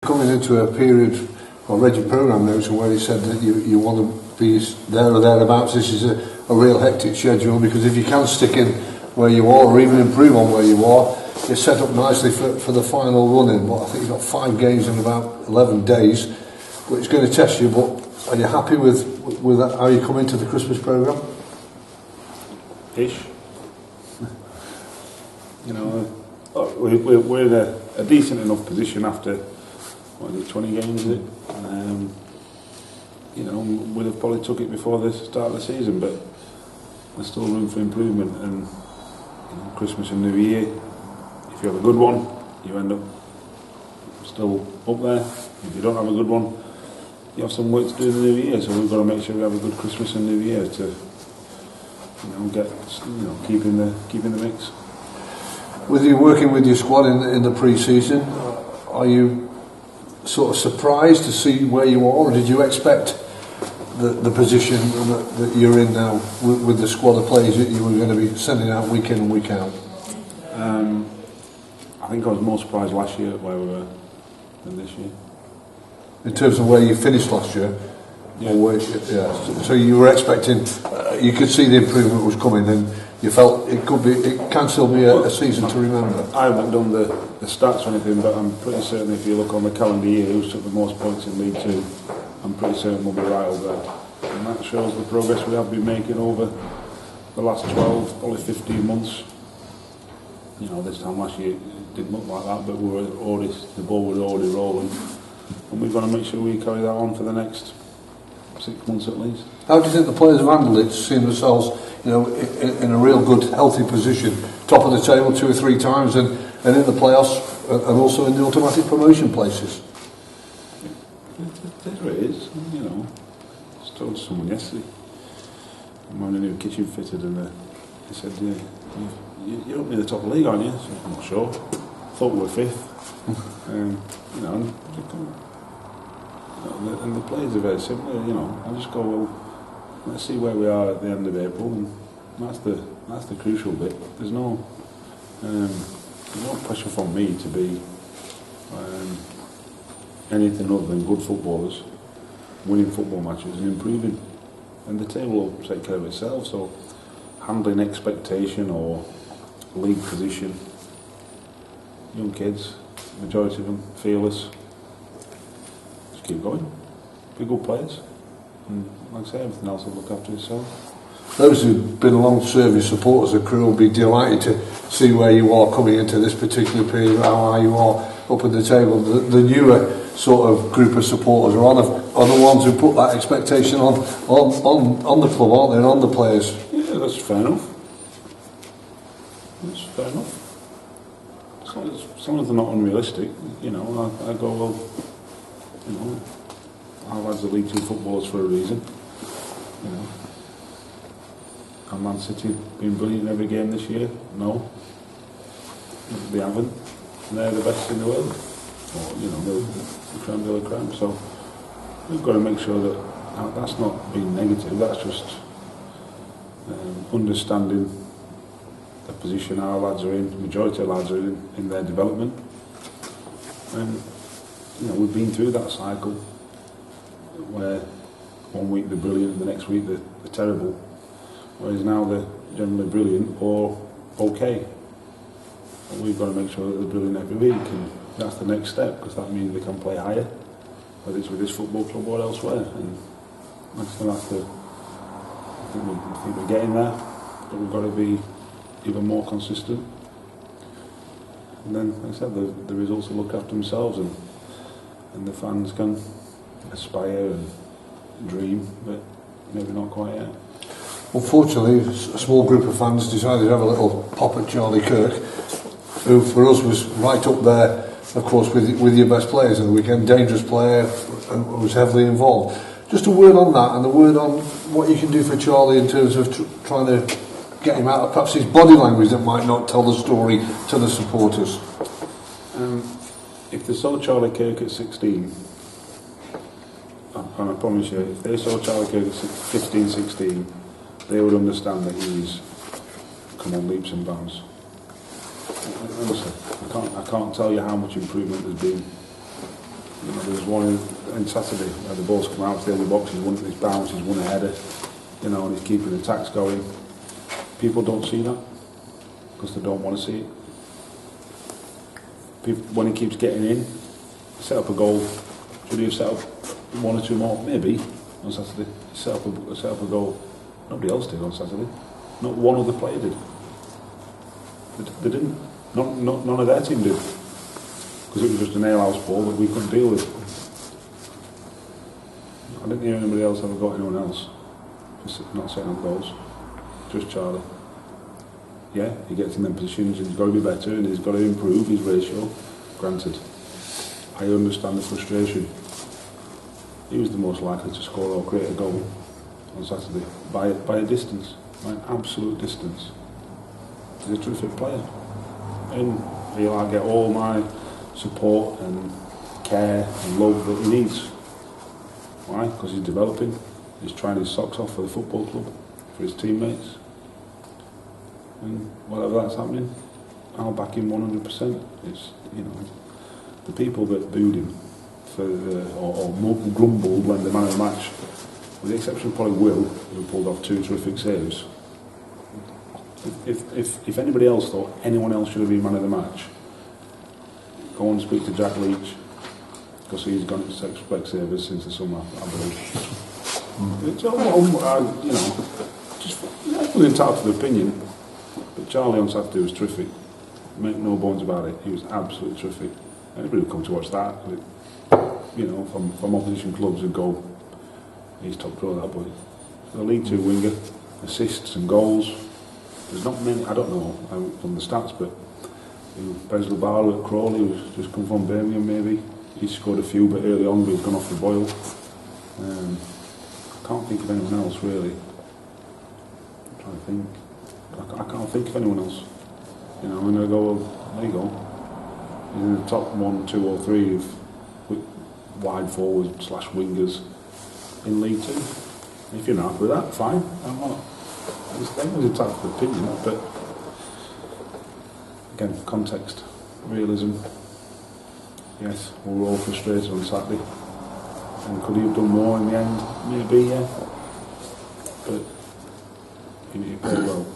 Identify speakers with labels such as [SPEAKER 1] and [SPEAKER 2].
[SPEAKER 1] Coming into a period, or read your programme notes, where he said that you want to be there or thereabouts. This is a real hectic schedule, because if you can stick in where you are, or even improve on where you are, you're set up nicely for the final run-in. But I think you've got 5 games in about 11 days, but it's going to test you. But are you happy with how you come into the Christmas programme?
[SPEAKER 2] Ish. You know, we're in a decent enough position after, what is it, 20 games, is it? You know, we'd have probably took it before the start of the season, but there's still room for improvement. And you know, Christmas and New Year, if you have a good one, you end up still up there. If you don't have a good one, you have some work to do in the New Year. So we've got to make sure we have a good Christmas and New Year to, keep in the mix.
[SPEAKER 1] With you working with your squad in the pre-season, are you sort of surprised to see where you are, or did you expect the position that you're in now with the squad of players that you were going to be sending out week in and week out?
[SPEAKER 2] I think I was more surprised last year at where we were than this year.
[SPEAKER 1] In terms of where you finished last year?
[SPEAKER 2] Yeah.
[SPEAKER 1] So you were expecting, you could see the improvement was coming, and you felt it can still be a season to remember.
[SPEAKER 2] I haven't done the stats or anything, but I'm pretty certain if you look on the calendar year who's took the most points in League Two, I'm pretty certain we'll be right over there. And that shows the progress we have been making over the last 12, probably 15 months. You know, this time last year it didn't look like that, but the ball was already rolling, and we've got to make sure we carry that on for the next 6 months at least.
[SPEAKER 1] How do you think the players have handled it, seeing themselves, in a real good, healthy position, top of the table 2 or 3 times, and in the playoffs, and also in the automatic promotion places?
[SPEAKER 2] There it is. You know, I was told someone yesterday, I'm having a new kitchen fitted, and he said, "You're up near the top of the league, aren't you?" So I'm not sure. Thought we were 5th. And the players are very similar. You know, I just go, well, let's see where we are at the end of April, and that's the crucial bit. There's no pressure from me to be anything other than good footballers, winning football matches and improving, and the table will take care of itself. So handling expectation or league position, young kids, majority of them fearless, just keep going, be good players, and like I say, everything else will look after itself.
[SPEAKER 1] Those who've been long service supporters of Crewe will be delighted to see where you are coming into this particular period, how high you are up at the table. The newer sort of group of supporters are the ones who put that expectation on the club, aren't they, and on the players?
[SPEAKER 2] Yeah, that's fair enough. That's fair enough. As long as they're not unrealistic, you know, I go, well, you know, our lads are League Two footballers for a reason, you know. And Man City been brilliant every game this year? No, they haven't. They're the best in the world, or you know, the creme de la creme. So we've got to make sure that that's not being negative. That's just understanding the position our lads are in. The majority of lads are in their development, and you know, we've been through that cycle where 1 week they're brilliant, the next week they're terrible. Whereas now they're generally brilliant or okay. And we've got to make sure that they're brilliant every week, and that's the next step, because that means they can play higher, whether it's with this football club or elsewhere. And I think we're getting there, but we've got to be even more consistent. And then, like I said, the results will look after themselves, and the fans can aspire and dream, but maybe not quite yet.
[SPEAKER 1] Unfortunately, a small group of fans decided to have a little pop at Charlie Kirk, who for us was right up there, of course, with your best players of the weekend, dangerous player, and was heavily involved. Just a word on that, and a word on what you can do for Charlie in terms of trying to get him out of perhaps his body language that might not tell the story to the supporters.
[SPEAKER 2] If they saw Charlie Kirk at 16, and I promise you, if they saw Charlie Kirk at 15, 16, they would understand that he's come on leaps and bounds. Honestly, I can't tell you how much improvement there's been You know, there was one on Saturday where the ball's come out to the edge of the box, he's won his bounce, he's won a header, you know, and he's keeping the attacks going. People don't see that because they don't want to see it. People, when he keeps getting in, set up a goal. Should he have set up one or two more? Maybe on Saturday. Set up a goal. Nobody else did on Saturday. Not one other player did. They didn't. None of their team did. Because it was just a nail-house ball that we couldn't deal with. I didn't hear anybody else ever got anyone else for not setting up goals. Just Charlie. Yeah, he gets in them positions and he's got to be better and he's got to improve his ratio. Granted, I understand the frustration. He was the most likely to score or create a goal on Saturday by a distance, by an absolute distance. He's a terrific player, and he'll get all my support and care and love that he needs. Why? Because he's developing. He's trying his socks off for the football club, for his teammates, and whatever that's happening, I'll back him 100%. It's, you know, the people that booed him for or grumbled when the man of the match, with the exception of probably Will, who pulled off 2 terrific saves. If anybody else thought anyone else should have been man of the match, go and speak to Jack Leach, because he's gone to spec savers since the summer, I believe. It's all, you know, just everyone's entitled to the opinion, but Charlie on Saturday was terrific. Make no bones about it. He was absolutely terrific. Anybody would come to watch that, you know, from opposition clubs would go, he's top draw, that boy. The League 2 winger, assists and goals. There's not many, I don't know from the stats, but Besley Barlow at Crawley, who's just come from Birmingham maybe, he scored a few, but early on, but he's gone off the boil. I can't think of anyone else really. I'm trying to think. I can't think of anyone else. You know, and I go, well, there you go. He's in the top 1, 2 or 3 of wide forwards / wingers in League 2. If you're not happy with that, fine. I'm not. Everyone's entitled to opinion, but again, context, realism. Yes, we were all frustrated on Saturday, and could he have done more in the end? Maybe, yeah. But he played well.